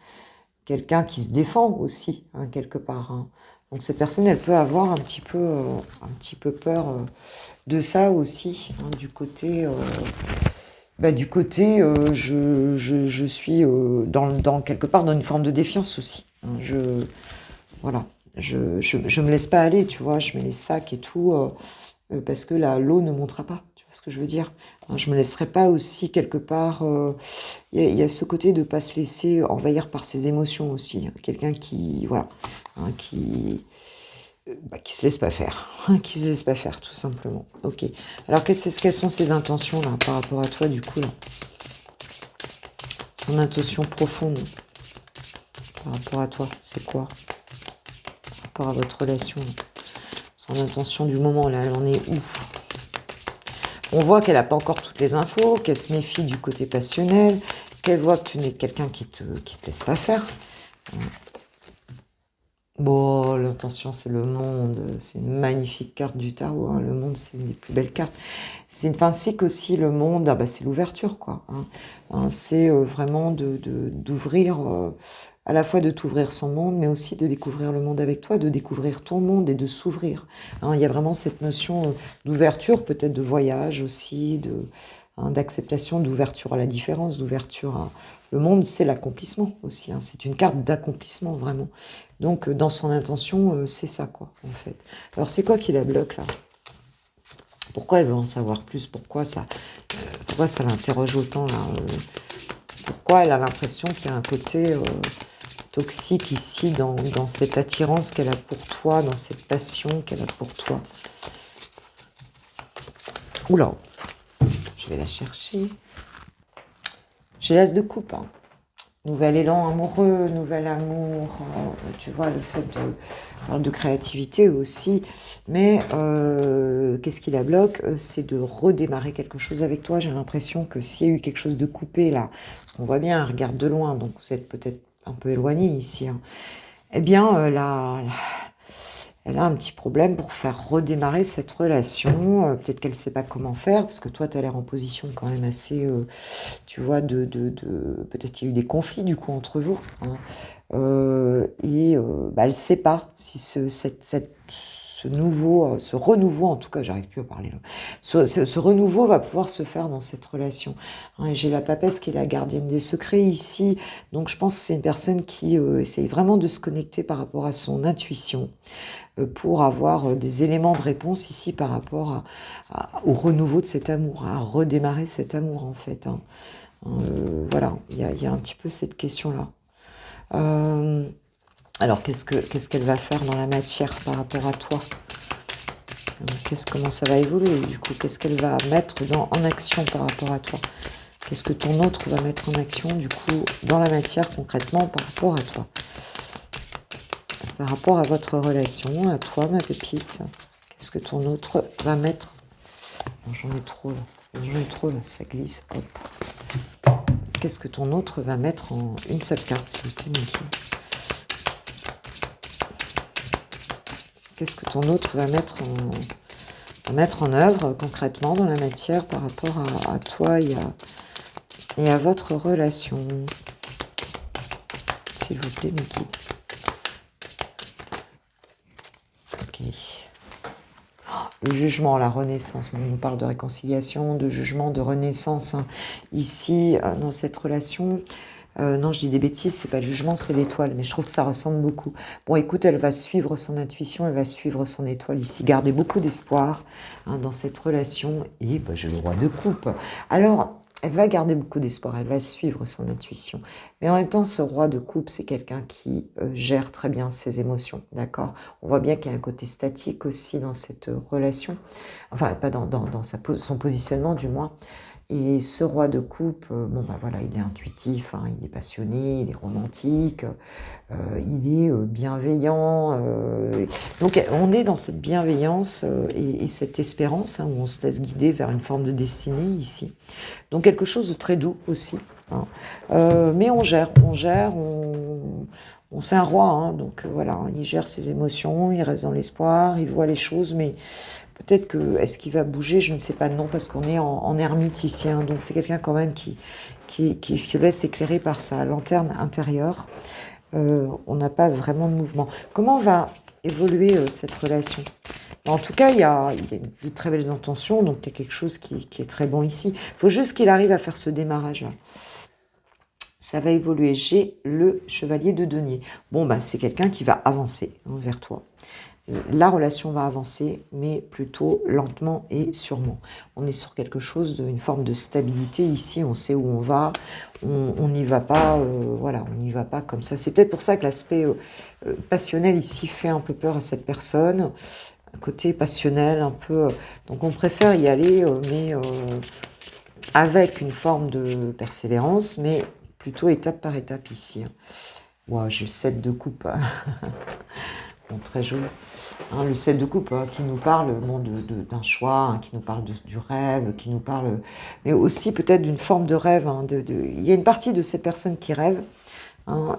[SPEAKER 1] Quelqu'un qui se défend aussi, hein, quelque part, hein. Donc cette personne, elle peut avoir un petit peu peur de ça aussi, hein, du côté je suis quelque part dans une forme de défiance aussi, hein. Voilà, je me laisse pas aller, tu vois, je mets les sacs et tout, parce que là, l'eau ne montera pas, tu vois ce que je veux dire, hein. Je me laisserai pas aussi quelque part, il y a ce côté de pas se laisser envahir par ses émotions aussi, hein. Quelqu'un qui, voilà, hein, qui se laisse pas faire, qui se laisse pas faire, tout simplement. Ok. Alors, quelles sont ses intentions, là, par rapport à toi, du coup, là? Son intention profonde par rapport à toi, c'est quoi? Par rapport à votre relation, là. Son intention du moment, là, elle en est où? On voit qu'elle n'a pas encore toutes les infos, qu'elle se méfie du côté passionnel, qu'elle voit que tu n'es quelqu'un qui te laisse pas faire. Bon, l'intention, c'est le monde. C'est une magnifique carte du tarot, hein. Le monde, c'est une des plus belles cartes. C'est qu'aussi le monde, ah bah, c'est l'ouverture, quoi, hein. Hein, c'est vraiment d'ouvrir, à la fois de t'ouvrir son monde, mais aussi de découvrir le monde avec toi, de découvrir ton monde et de s'ouvrir, hein. Il y a vraiment cette notion d'ouverture, peut-être de voyage aussi, hein, d'acceptation, d'ouverture à la différence, d'ouverture à... Le monde, c'est l'accomplissement aussi, hein. C'est une carte d'accomplissement, vraiment. Donc, dans son intention, c'est ça, quoi, en fait. Alors, c'est quoi qui la bloque, là? Pourquoi elle veut en savoir plus? Pourquoi ça l'interroge autant, là? Pourquoi elle a l'impression qu'il y a un côté toxique ici, dans cette attirance qu'elle a pour toi, dans cette passion qu'elle a pour toi? Oula, je vais la chercher. J'ai l'as de coupe, hein. Nouvel élan amoureux, nouvel amour, tu vois, le fait de créativité aussi. Mais qu'est-ce qui la bloque? C'est de redémarrer quelque chose avec toi. J'ai l'impression que s'il y a eu quelque chose de coupé là, parce qu'on voit bien, elle regarde de loin, donc vous êtes peut-être un peu éloigné ici, hein. Eh bien, elle a un petit problème pour faire redémarrer cette relation. Peut-être qu'elle ne sait pas comment faire, parce que toi, tu as l'air en position quand même assez, tu vois, peut-être qu'il y a eu des conflits du coup entre vous, hein. Elle ne sait pas si ce renouveau, en tout cas, j'arrive plus à parler là, ce renouveau va pouvoir se faire dans cette relation, hein. Et j'ai la papesse qui est la gardienne des secrets ici, donc je pense que c'est une personne qui essaye vraiment de se connecter par rapport à son intuition, pour avoir des éléments de réponse ici par rapport au renouveau de cet amour, à redémarrer cet amour, en fait, hein. Voilà, il y a un petit peu cette question-là. Alors, qu'est-ce qu'elle va faire dans la matière par rapport à toi? Comment ça va évoluer, du coup? Qu'est-ce qu'elle va mettre en action par rapport à toi? Qu'est-ce que ton autre va mettre en action, du coup, dans la matière, concrètement, par rapport à toi? Par rapport à votre relation, à toi, ma pépite, qu'est-ce que ton autre va mettre? J'en ai trop, là, ça glisse, hop. Qu'est-ce que ton autre va mettre en une seule carte, s'il vous plaît, Mickey? Qu'est-ce que ton autre va mettre en œuvre concrètement dans la matière par rapport à toi et à votre relation? S'il vous plaît, Mickey. Ok. Le jugement, la renaissance. On nous parle de réconciliation, de jugement, de renaissance, hein, ici, dans cette relation. Non, je dis des bêtises, c'est pas le jugement, c'est l'étoile, mais je trouve que ça ressemble beaucoup. Bon, écoute, elle va suivre son intuition, elle va suivre son étoile ici, garder beaucoup d'espoir hein, dans cette relation. Et bah, j'ai le roi de coupe. Alors, elle va garder beaucoup d'espoir, elle va suivre son intuition. Mais en même temps, ce roi de coupe, c'est quelqu'un qui gère très bien ses émotions, d'accord? On voit bien qu'il y a un côté statique aussi dans cette relation. Enfin, pas dans son positionnement, du moins. Et ce roi de coupe, bon bah voilà, il est intuitif, hein, il est passionné, il est romantique, il est bienveillant. Donc on est dans cette bienveillance et cette espérance hein, où on se laisse guider vers une forme de destinée ici. Donc quelque chose de très doux aussi. Hein. Mais on gère, c'est un roi, hein, donc voilà, il gère ses émotions, il reste dans l'espoir, il voit les choses, mais peut-être que, est-ce qu'il va bouger? Je ne sais pas, non, parce qu'on est en ermite ici, hein, donc c'est quelqu'un quand même qui se laisse éclairer par sa lanterne intérieure. On n'a pas vraiment de mouvement. Comment va évoluer cette relation? En tout cas, il y a de très belles intentions, donc il y a quelque chose qui est très bon ici. Il faut juste qu'il arrive à faire ce démarrage-là. Ça va évoluer. J'ai le chevalier de denier. Bon, bah, c'est quelqu'un qui va avancer hein, vers toi. La relation va avancer, mais plutôt lentement et sûrement. On est sur quelque chose d'une forme de stabilité ici, on sait où on va, on n'y va pas, voilà, on n'y va pas comme ça. C'est peut-être pour ça que l'aspect passionnel ici fait un peu peur à cette personne, un côté passionnel un peu, donc on préfère y aller, mais avec une forme de persévérance, mais plutôt étape par étape ici. Wow, j'ai le 7 de coupe. Bon, très joli. Hein, le 7 de coupe hein, qui nous parle bon, d'un choix, hein, qui nous parle du rêve, qui nous parle, mais aussi peut-être d'une forme de rêve. Hein, il y a une partie de cette personne qui rêve. Hein,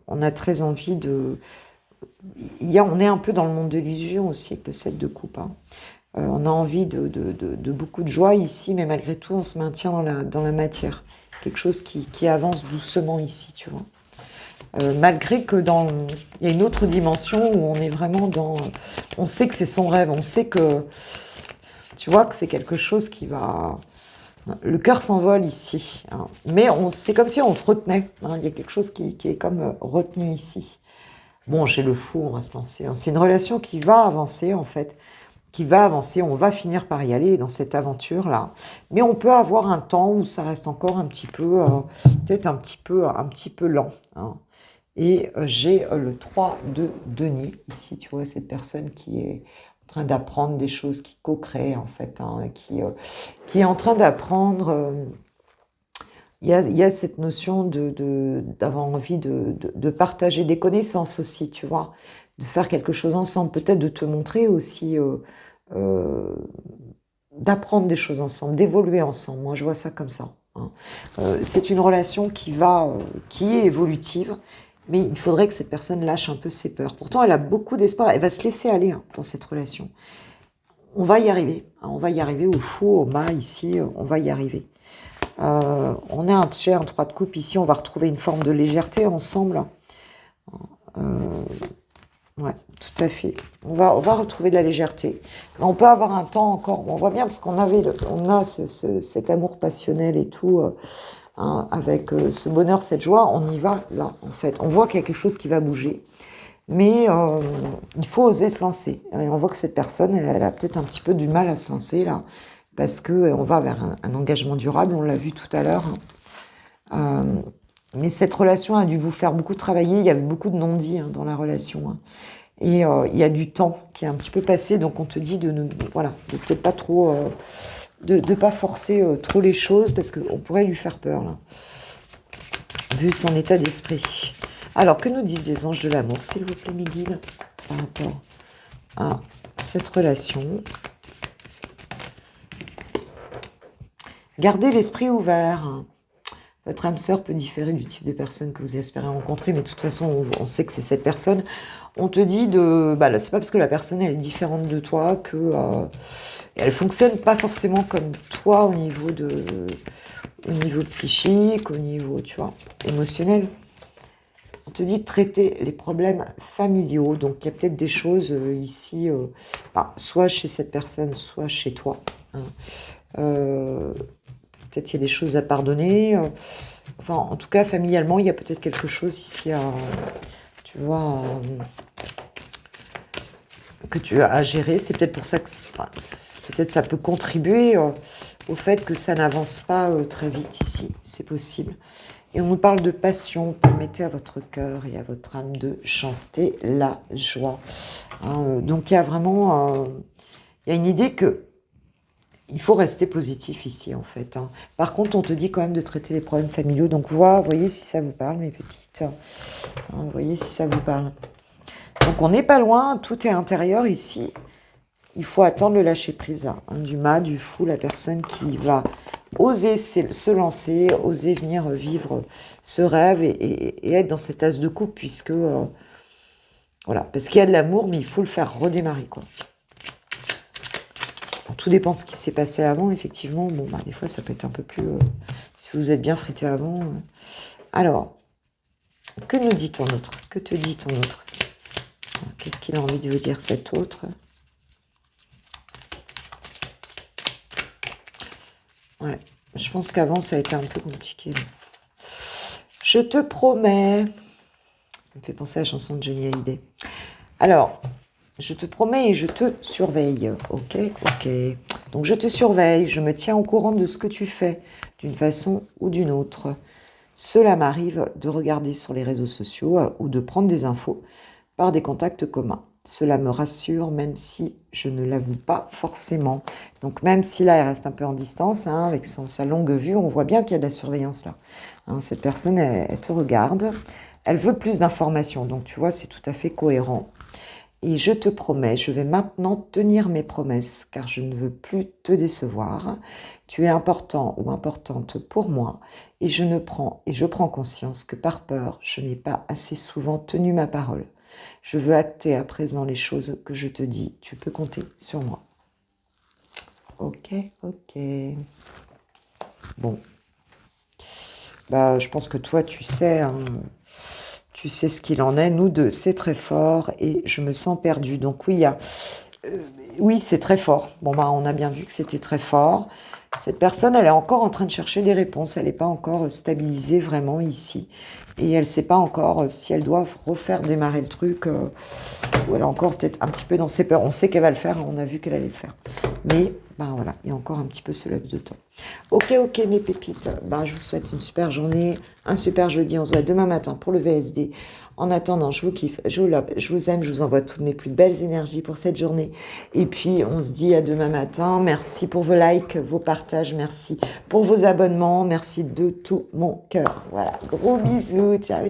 [SPEAKER 1] on a très envie de... on est un peu dans le monde de l'illusion aussi avec le 7 de coupe. Hein. On a envie de beaucoup de joie ici, mais malgré tout, on se maintient dans la matière. Quelque chose qui avance doucement ici, tu vois. Malgré que il y a une autre dimension où on est vraiment dans... On sait que c'est son rêve, on sait que... Tu vois que c'est quelque chose qui va... Le cœur s'envole ici. Hein. Mais c'est comme si on se retenait. Hein. Il y a quelque chose qui est comme retenu ici. Bon, j'ai le fou, on va se lancer. Hein. C'est une relation qui va avancer, en fait. Qui va avancer, on va finir par y aller dans cette aventure-là. Mais on peut avoir un temps où ça reste encore un petit peu... peut-être un petit peu lent. Hein. Et j'ai le 3 de denier. Ici, tu vois, cette personne qui est en train d'apprendre des choses, qui co-crée, en fait, hein, qui est en train d'apprendre. Il y a cette notion d'avoir envie de partager des connaissances aussi, tu vois, de faire quelque chose ensemble, peut-être de te montrer aussi, d'apprendre des choses ensemble, d'évoluer ensemble. Moi, je vois ça comme ça. Hein. C'est une relation qui est évolutive, mais il faudrait que cette personne lâche un peu ses peurs. Pourtant, elle a beaucoup d'espoir. Elle va se laisser aller hein, dans cette relation. On va y arriver. Hein, on va y arriver au fou, au mât, ici. On va y arriver. On a un 3 de coupe ici. On va retrouver une forme de légèreté ensemble. Ouais, tout à fait. On va retrouver de la légèreté. On peut avoir un temps encore. On voit bien parce on a cet amour passionnel et tout. Hein, avec ce bonheur, cette joie, on y va là, en fait. On voit qu'il y a quelque chose qui va bouger, mais il faut oser se lancer. Et on voit que cette personne, elle a peut-être un petit peu du mal à se lancer là, parce qu'on va vers un engagement durable, on l'a vu tout à l'heure. Hein. Mais cette relation a dû vous faire beaucoup travailler, il y avait beaucoup de non-dits hein, dans la relation. Hein. Et il y a du temps qui est un petit peu passé, donc on te dit de peut-être pas trop... de ne pas forcer trop les choses parce qu'on pourrait lui faire peur, là, vu son état d'esprit. Alors, que nous disent les anges de l'amour, s'il vous plaît, mes guides, par rapport à cette relation? Gardez l'esprit ouvert. Votre âme sœur peut différer du type de personne que vous espérez rencontrer, mais de toute façon, on sait que c'est cette personne. On te dit là, c'est pas parce que la personne elle est différente de toi que elle fonctionne pas forcément comme toi au niveau psychique, au niveau, tu vois, émotionnel. On te dit de traiter les problèmes familiaux. Donc, il y a peut-être des choses ici, soit chez cette personne, soit chez toi. Hein. peut-être il y a des choses à pardonner. Enfin, en tout cas, familialement, il y a peut-être quelque chose ici à, tu vois, que tu as à gérer. C'est peut-être pour ça que peut-être ça peut contribuer au fait que ça n'avance pas très vite ici. C'est possible. Et on nous parle de passion. Permettez à votre cœur et à votre âme de chanter la joie. Hein, donc il y a vraiment il y a une idée que il faut rester positif ici en fait. Hein. Par contre, on te dit quand même de traiter les problèmes familiaux. Donc voyez si ça vous parle, mes petites. Hein, voyez si ça vous parle. Donc on n'est pas loin, tout est intérieur ici. Il faut attendre le lâcher prise là. Hein, du mât, du fou, la personne qui va oser se lancer, oser venir vivre ce rêve et être dans cet as de coupe, puisque voilà, parce qu'il y a de l'amour, mais il faut le faire redémarrer quoi. Bon, tout dépend de ce qui s'est passé avant, effectivement. Bon, des fois, ça peut être un peu plus... si vous êtes bien frité avant. Alors, que nous dit ton autre? Que te dit ton autre? Qu'est-ce qu'il a envie de vous dire, cet autre? Ouais, je pense qu'avant, ça a été un peu compliqué. Je te promets... Ça me fait penser à la chanson de Johnny Hallyday. Alors... Je te promets et je te surveille. Ok. Donc je te surveille, je me tiens au courant de ce que tu fais, d'une façon ou d'une autre. Cela m'arrive de regarder sur les réseaux sociaux ou de prendre des infos par des contacts communs. Cela me rassure, même si je ne l'avoue pas forcément. Donc même si là, elle reste un peu en distance, hein, avec sa longue vue, on voit bien qu'il y a de la surveillance là. Hein, cette personne, elle te regarde. Elle veut plus d'informations. Donc tu vois, c'est tout à fait cohérent. Et je te promets, je vais maintenant tenir mes promesses, car je ne veux plus te décevoir. Tu es important ou importante pour moi, et je prends conscience que par peur, je n'ai pas assez souvent tenu ma parole. Je veux acter à présent les choses que je te dis. Tu peux compter sur moi. Ok. Bon. Je pense que toi, tu sais... Hein, tu sais ce qu'il en est. Nous deux, c'est très fort et je me sens perdue. Donc oui, oui, c'est très fort. Bon, on a bien vu que c'était très fort. Cette personne, elle est encore en train de chercher des réponses. Elle n'est pas encore stabilisée vraiment ici. Et elle ne sait pas encore si elle doit refaire démarrer le truc ou elle est encore peut-être un petit peu dans ses peurs. On sait qu'elle va le faire, on a vu qu'elle allait le faire. Mais voilà, il y a encore un petit peu ce laps de temps. Ok, mes pépites. Je vous souhaite une super journée, un super jeudi. On se voit demain matin pour le VSD. En attendant, je vous kiffe, je vous love, je vous aime, je vous envoie toutes mes plus belles énergies pour cette journée. Et puis, on se dit à demain matin. Merci pour vos likes, vos partages. Merci pour vos abonnements. Merci de tout mon cœur. Voilà, gros bisous. Ciao.